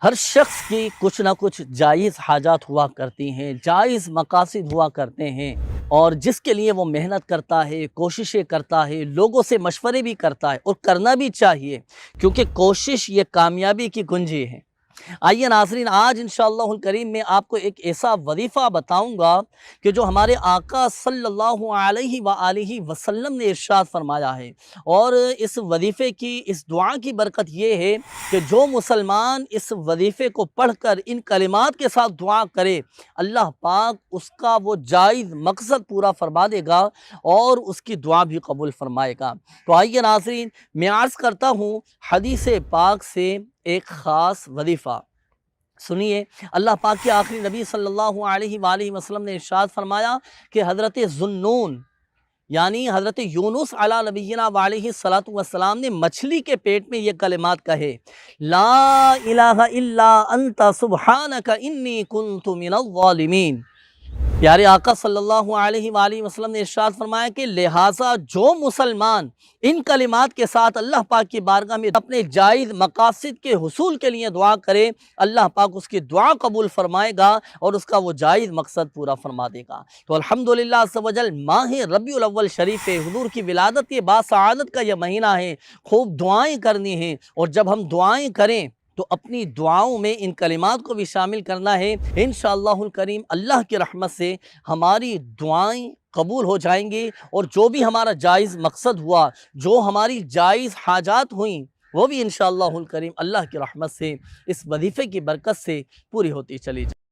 ہر شخص کی کچھ نہ کچھ جائز حاجات ہوا کرتی ہیں، جائز مقاصد ہوا کرتے ہیں، اور جس کے لیے وہ محنت کرتا ہے، کوششیں کرتا ہے، لوگوں سے مشورے بھی کرتا ہے، اور کرنا بھی چاہیے، کیونکہ کوشش یہ کامیابی کی کنجی ہے۔ آئیے ناظرین، آج انشاءاللہ الکریم میں آپ کو ایک ایسا وظیفہ بتاؤں گا کہ جو ہمارے آقا صلی اللہ علیہ وآلہ وسلم نے ارشاد فرمایا ہے، اور اس وظیفے کی، اس دعا کی برکت یہ ہے کہ جو مسلمان اس وظیفے کو پڑھ کر ان کلمات کے ساتھ دعا کرے، اللہ پاک اس کا وہ جائز مقصد پورا فرما دے گا اور اس کی دعا بھی قبول فرمائے گا۔ تو آئیے ناظرین، میں عرض کرتا ہوں حدیث پاک سے ایک خاص وظیفہ سنیے۔ اللہ پاک کے آخری نبی صلی اللہ علیہ وآلہ وسلم نے ارشاد فرمایا کہ حضرت ذُنُّون یعنی حضرت یونس علی نبینا وعلیہ السلام نے مچھلی کے پیٹ میں یہ کلمات کہے، لا الہ الا انت سبحانک انی کنت من الظالمین۔ پیارے آقا صلی اللہ علیہ وآلہ وسلم نے ارشاد فرمایا کہ لہٰذا جو مسلمان ان کلمات کے ساتھ اللہ پاک کی بارگاہ میں اپنے جائز مقاصد کے حصول کے لیے دعا کرے، اللہ پاک اس کی دعا قبول فرمائے گا اور اس کا وہ جائز مقصد پورا فرما دے گا۔ تو الحمدللہ عز و جل ماہ ربیع الاول شریف ہے، حضور کی ولادت کے باسعادت کا یہ مہینہ ہے، خوب دعائیں کرنی ہیں، اور جب ہم دعائیں کریں تو اپنی دعاؤں میں ان کلمات کو بھی شامل کرنا ہے۔ انشاءاللہ الکریم اللہ کی رحمت سے ہماری دعائیں قبول ہو جائیں گی، اور جو بھی ہمارا جائز مقصد ہوا، جو ہماری جائز حاجات ہوئیں، وہ بھی انشاءاللہ الکریم اللہ کی رحمت سے اس وظیفے کی برکت سے پوری ہوتی چلی جائیں۔